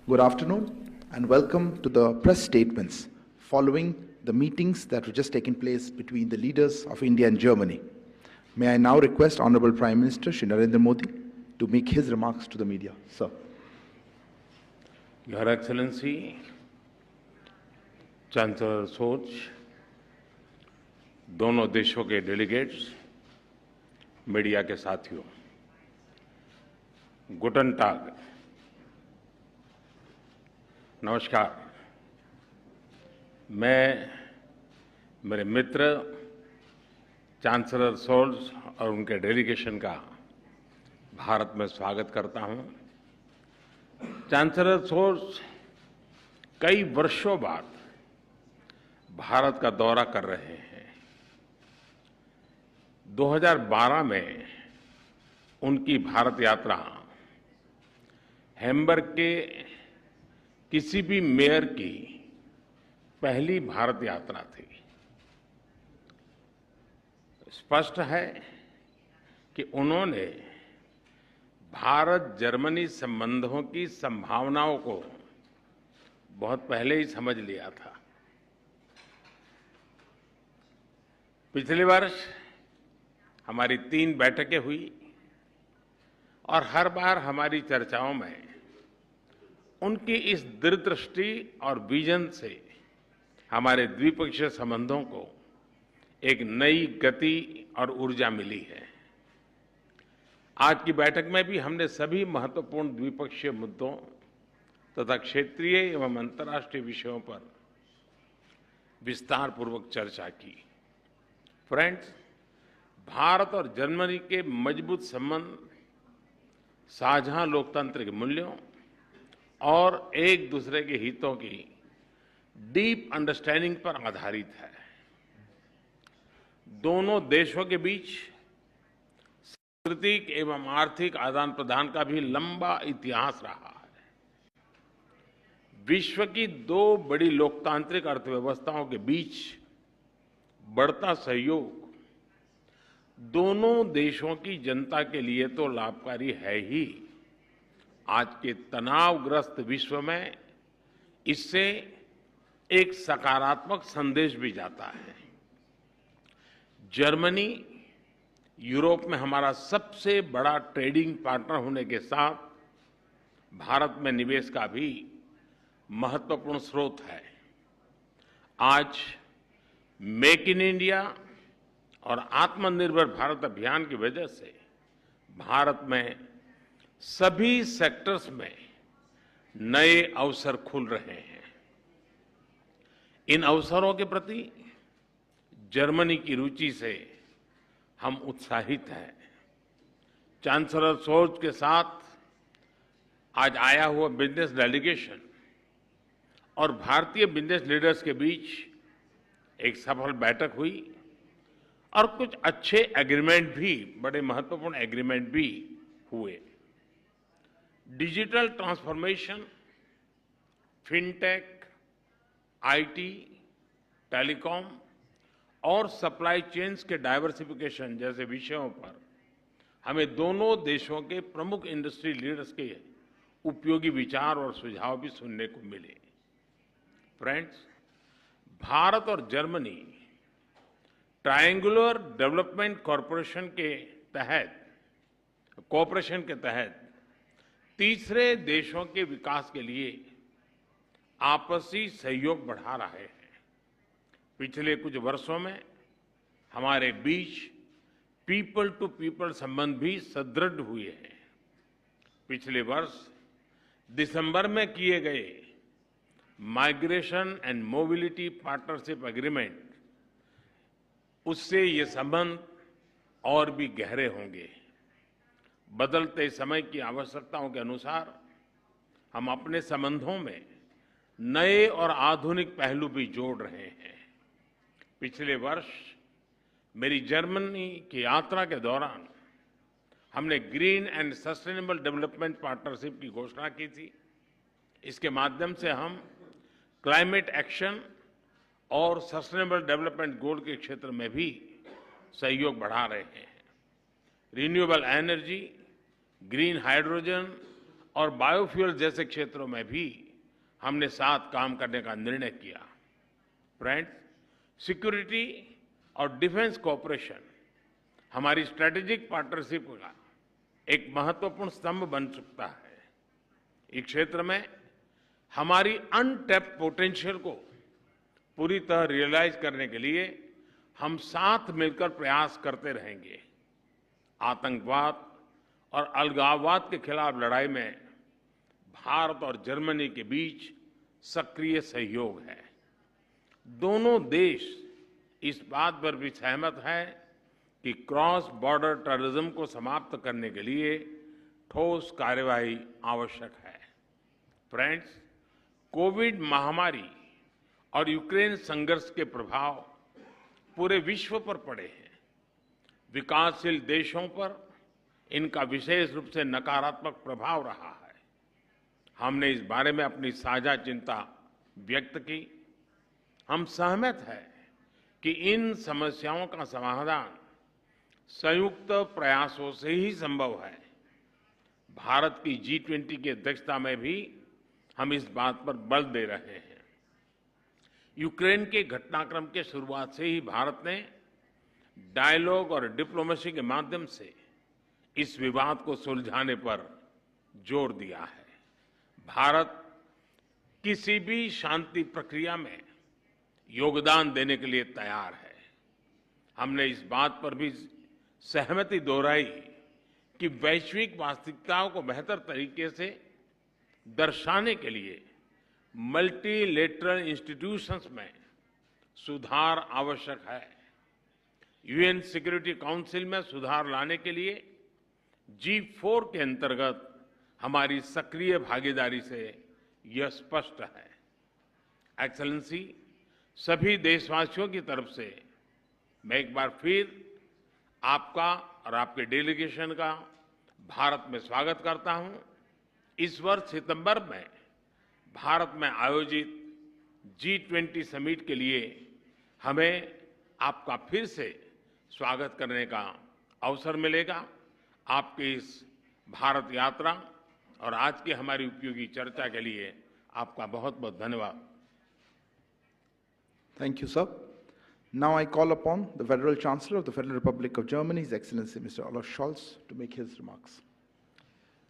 Good afternoon and welcome to the press statements following the meetings that were just taken place between the leaders of India and Germany. May I now request Honorable Prime Minister Shri Narendra Modi to make his remarks to the media. Sir. Your Excellency, chancellor सोच, दोनों देशों के delegates, media के साथियों, गुटन टाग, नमस्कार। मैं मेरे मित्र chancellor souls और उनके डेलीगेशन का भारत में स्वागत करता हूं। चांसलर सोल्स कई वर्षों बाद भारत का दौरा कर रहे हैं। 2012 में उनकी भारत यात्रा हैम्बर्ग के किसी भी मेयर की पहली भारत यात्रा थी। स्पष्ट है कि उन्होंने भारत जर्मनी संबंधों की संभावनाओं को बहुत पहले ही समझ लिया था। पिछले वर्ष हमारी 3 बैठकें हुई और हर बार हमारी चर्चाओं में उनकी इस दूरदृष्टि और विजन से हमारे द्विपक्षीय संबंधों को एक नई गति और ऊर्जा मिली है। आज की बैठक में भी हमने सभी महत्वपूर्ण द्विपक्षीय मुद्दों तथा क्षेत्रीय एवं अंतर्राष्ट्रीय विषयों पर विस्तारपूर्वक चर्चा की। फ्रेंड्स, भारत और जर्मनी के मजबूत संबंध साझा लोकतांत्रिक मूल्यों और एक दूसरे के हितों की डीप अंडरस्टैंडिंग पर आधारित है। दोनों देशों के बीच सांस्कृतिक एवं आर्थिक आदान प्रदान का भी लंबा इतिहास रहा है। विश्व की 2 बड़ी लोकतांत्रिक अर्थव्यवस्थाओं के बीच बढ़ता सहयोग दोनों देशों की जनता के लिए तो लाभकारी है ही, आज के तनावग्रस्त विश्व में इससे एक सकारात्मक संदेश भी जाता है। जर्मनी यूरोप में हमारा सबसे बड़ा ट्रेडिंग पार्टनर होने के साथ भारत में निवेश का भी महत्वपूर्ण स्रोत है। आज मेक इन इंडिया और आत्मनिर्भर भारत अभियान की वजह से भारत में सभी सेक्टर्स में नए अवसर खुल रहे हैं। इन अवसरों के प्रति जर्मनी की रुचि से हम उत्साहित हैं। चांसलर सोच के साथ आज आया हुआ बिजनेस डेलीगेशन और भारतीय बिजनेस लीडर्स के बीच एक सफल बैठक हुई और कुछ अच्छे एग्रीमेंट भी, बड़े महत्वपूर्ण एग्रीमेंट भी हुए। Digital transformation, fintech, IT, telecom और सप्लाई चेन्स के डाइवर्सिफिकेशन जैसे विषयों पर हमें दोनों देशों के प्रमुख इंडस्ट्री लीडर्स के उपयोगी विचार और सुझाव भी सुनने को मिले। फ्रेंड्स, भारत और जर्मनी ट्रायंगुलर डेवलपमेंट कॉरपोरेशन के तहत तीसरे देशों के विकास के लिए आपसी सहयोग बढ़ा रहे हैं। पिछले कुछ वर्षों में हमारे बीच पीपल टू पीपल संबंध भी सुदृढ़ हुए हैं। पिछले वर्ष दिसंबर में किए गए migration and mobility partnership agreement, उससे ये संबंध और भी गहरे होंगे। बदलते समय की आवश्यकताओं के अनुसार हम अपने संबंधों में नए और आधुनिक पहलू भी जोड़ रहे हैं। पिछले वर्ष मेरी जर्मनी की यात्रा के दौरान हमने green and sustainable development partnership की घोषणा की थी। इसके माध्यम से हम क्लाइमेट एक्शन और सस्टेनेबल डेवलपमेंट गोल के क्षेत्र में भी सहयोग बढ़ा रहे हैं। रिन्यूएबल एनर्जी, ग्रीन हाइड्रोजन और बायोफ्यूल जैसे क्षेत्रों में भी हमने साथ काम करने का निर्णय किया। फ्रेंड्स, सिक्योरिटी और डिफेंस कोऑपरेशन हमारी स्ट्रेटेजिक पार्टनरशिप का एक महत्वपूर्ण स्तंभ बन सकता है। इस क्षेत्र में हमारी अनटैप्ड पोटेंशियल को पूरी तरह रियलाइज करने के लिए हम साथ मिलकर प्रयास करते रहेंगे। आतंकवाद और अलगाववाद के खिलाफ लड़ाई में भारत और जर्मनी के बीच सक्रिय सहयोग है। दोनों देश इस बात पर भी सहमत हैं कि क्रॉस बॉर्डर टेररिज्म को समाप्त करने के लिए ठोस कार्यवाही आवश्यक है। फ्रेंड्स, कोविड महामारी और यूक्रेन संघर्ष के प्रभाव पूरे विश्व पर पड़े हैं। विकासशील देशों पर इनका विशेष रूप से नकारात्मक प्रभाव रहा है। हमने इस बारे में अपनी साझा चिंता व्यक्त की। हम सहमत हैं कि इन समस्याओं का समाधान संयुक्त प्रयासों से ही संभव है। भारत की G20 की अध्यक्षता में भी हम इस बात पर बल दे रहे हैं। यूक्रेन के घटनाक्रम के शुरुआत से ही भारत ने डायलॉग और डिप्लोमेसी के माध्यम से इस विवाद को सुलझाने पर जोर दिया है। भारत किसी भी शांति प्रक्रिया में योगदान देने के लिए तैयार है। हमने इस बात पर भी सहमति दोहराई कि वैश्विक वास्तविकताओं को बेहतर तरीके से दर्शाने के लिए मल्टीलेटरल इंस्टीट्यूशंस में सुधार आवश्यक है। यूएन सिक्योरिटी काउंसिल में सुधार लाने के लिए G4 के अंतर्गत हमारी सक्रिय भागीदारी से यह स्पष्ट है। एक्सेलेंसी, सभी देशवासियों की तरफ से मैं एक बार फिर आपका और आपके डेलीगेशन का भारत में स्वागत करता हूं। इस वर्ष सितंबर में भारत में आयोजित G20 समिट के लिए हमें आपका फिर से स्वागत करने का अवसर मिलेगा। आपकी इस भारत यात्रा और आज की हमारी उपयोगी चर्चा के लिए आपका बहुत बहुत धन्यवाद। Thank you, sir. Now I call upon the Federal Chancellor of the Federal Republic of Germany, His Excellency Mr. Olaf Scholz, to make his remarks.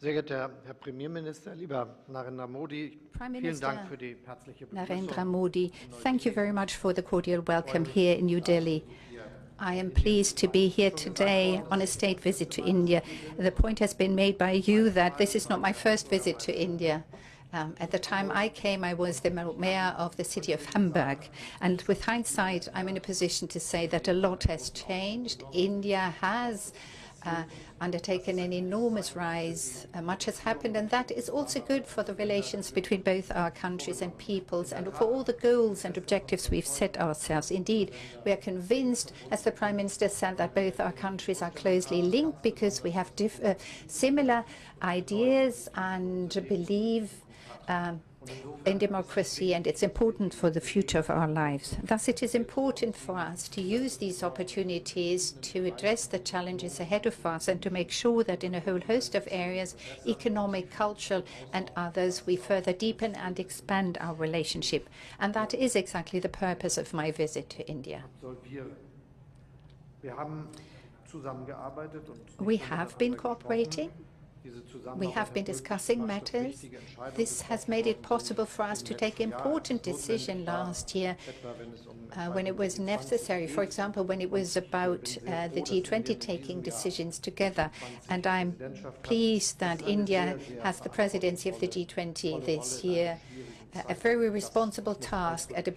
Sehr geehrter Herr Premierminister, lieber Narendra Modi, vielen Dank für die herzliche Narendra Begrüßung. Modi, thank you very much for the cordial welcome here in New Delhi. I am pleased to be here today on a state visit to India. The point has been made by you that this is not my first visit to India. At the time I came, I was the mayor of the city of Hamburg. And with hindsight, I'm in a position to say that a lot has changed. India has undertaken an enormous rise. Much has happened, and that is also good for the relations between both our countries and peoples, and for all the goals and objectives we've set ourselves. Indeed, we are convinced, as the Prime Minister said, that both our countries are closely linked because we have similar ideas and believe in democracy, and it's important for the future of our lives. Thus, it is important for us to use these opportunities to address the challenges ahead of us and to make sure that in a whole host of areas, economic, cultural, and others, we further deepen and expand our relationship. And that is exactly the purpose of my visit to India. We have been cooperating. We have been discussing matters. This has made it possible for us to take important decisions last year when it was necessary. For example, when it was about the G20 taking decisions together. And I'm pleased that India has the presidency of the G20 this year. A very responsible task at a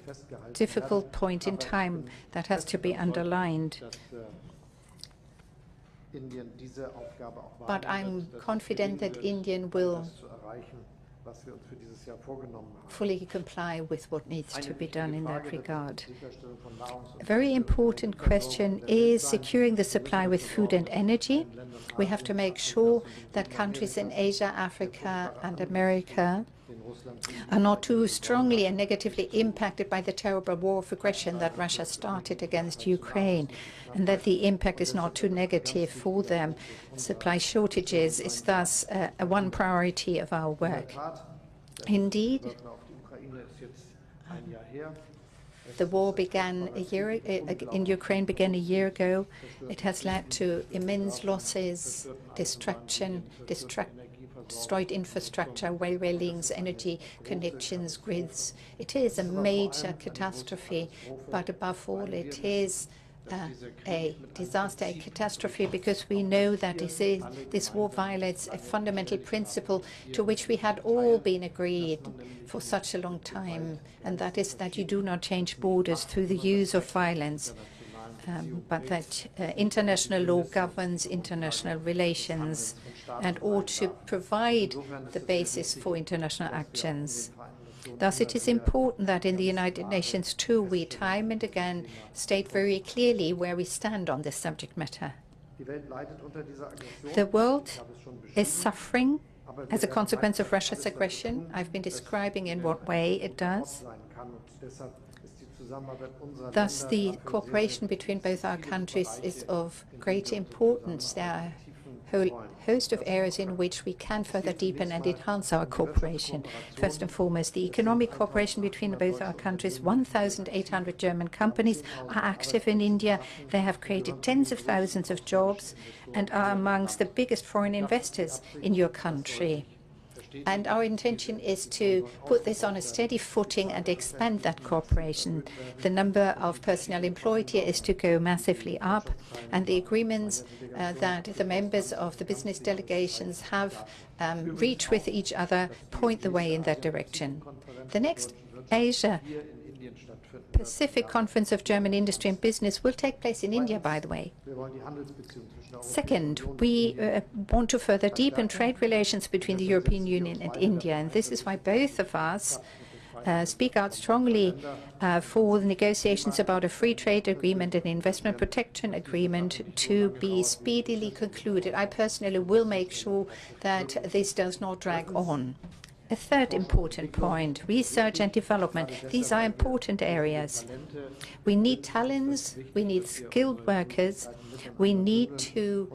difficult point in time that has to be underlined. But I'm confident that India will fully comply with what needs to be done in that regard. A very important question is securing the supply with food and energy. We have to make sure that countries in Asia, Africa, and America are not too strongly and negatively impacted by the terrible war of aggression that Russia started against Ukraine, and that the impact is not too negative for them. Supply shortages is thus one priority of our work. Indeed, the war began in Ukraine began a year ago. It has led to immense losses, destruction, destroyed infrastructure, railway links, energy connections, grids. It is a major catastrophe, but above all, it is a disaster, a catastrophe, because we know that this war violates a fundamental principle to which we had all been agreed for such a long time, and that is that you do not change borders through the use of violence, but that international law governs international relations and ought to provide the basis for international actions. Thus, it is important that in the United Nations, too, we time and again state very clearly where we stand on this subject matter. The world is suffering as a consequence of Russia's aggression. I've been describing in what way it does. Thus, the cooperation between both our countries is of great importance. There are a whole host of areas in which we can further deepen and enhance our cooperation. First and foremost, the economic cooperation between both our countries. 1,800 German companies are active in India. They have created tens of thousands of jobs and are amongst the biggest foreign investors in your country. And our intention is to put this on a steady footing and expand that cooperation. The number of personnel employed here is to go massively up, and the agreements that the members of the business delegations have reached with each other point the way in that direction. The next Asia Pacific Conference of German Industry and Business will take place in India, by the way. Second, we want to further deepen trade relations between the European Union and India, and this is why both of us speak out strongly for the negotiations about a free trade agreement and investment protection agreement to be speedily concluded. I personally will make sure that this does not drag on. A third important point, research and development. These are important areas. We need talents, we need skilled workers, we need to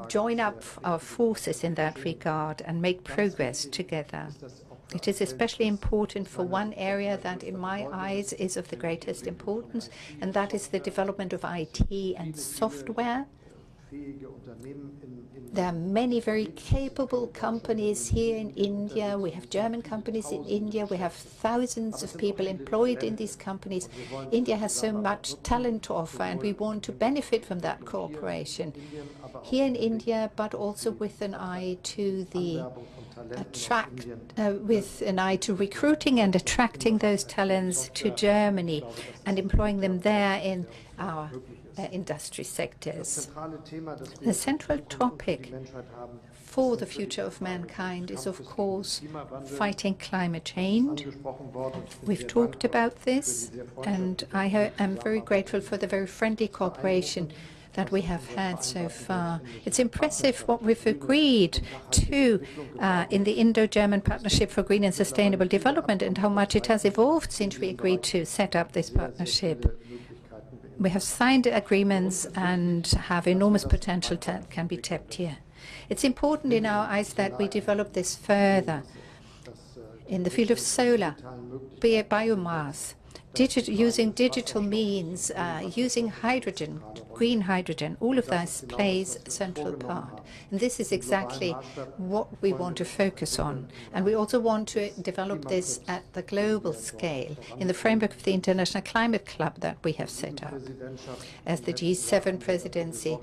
join up our forces in that regard and make progress together. It is especially important for one area that, in my eyes, is of the greatest importance, and that is the development of IT and software. There are many very capable companies here in India. We have German companies in India. We have thousands of people employed in these companies. India has so much talent to offer, and we want to benefit from that cooperation here in India, but also with an eye to recruiting and attracting those talents to Germany and employing them there in our industry sectors. The central topic for the future of mankind is, of course, fighting climate change. We've talked about this, and I am very grateful for the very friendly cooperation that we have had so far. It's impressive what we've agreed to in the Indo-German Partnership for Green and Sustainable Development and how much it has evolved since we agreed to set up this partnership. We have signed agreements and have enormous potential that can be tapped here. It's important in our eyes that we develop this further in the field of solar, biomass, using digital means, using hydrogen, green hydrogen. All of this plays a central part. And this is exactly what we want to focus on. And we also want to develop this at the global scale in the framework of the International Climate Club that we have set up. As the G7 presidency,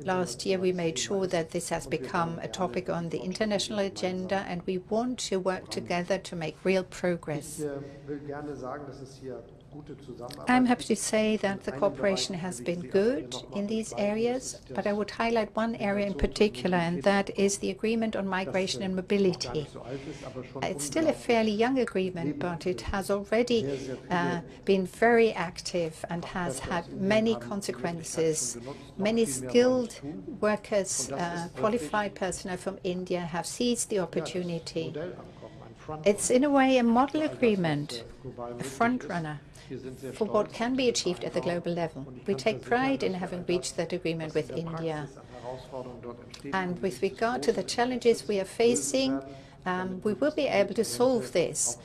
last year we made sure that this has become a topic on the international agenda, and we want to work together to make real progress. I'm happy to say that the cooperation has been good in these areas, but I would highlight one area in particular, and that is the agreement on migration and mobility. It's still a fairly young agreement, but it has already been very active and has had many consequences. Many skilled workers, qualified personnel from India have seized the opportunity. It's in a way a model agreement, a front runner for what can be achieved at the global level. We take pride in having reached that agreement with India. And with regard to the challenges we are facing, we will be able to solve this.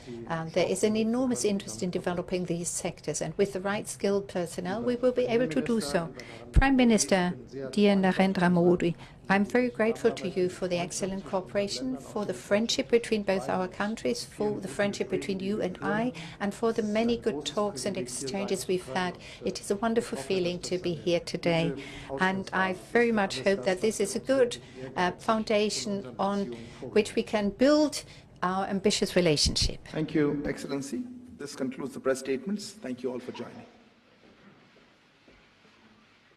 There is an enormous interest in developing these sectors, and with the right skilled personnel, we will be able to do so. Prime Minister, dear Narendra Modi, I'm very grateful to you for the excellent cooperation, for the friendship between both our countries, for the friendship between you and I, and for the many good talks and exchanges we've had. It is a wonderful feeling to be here today, and I very much hope that this is a good foundation on which we can build our ambitious relationship. Thank you, Excellency. This concludes the press statements. Thank you all for joining.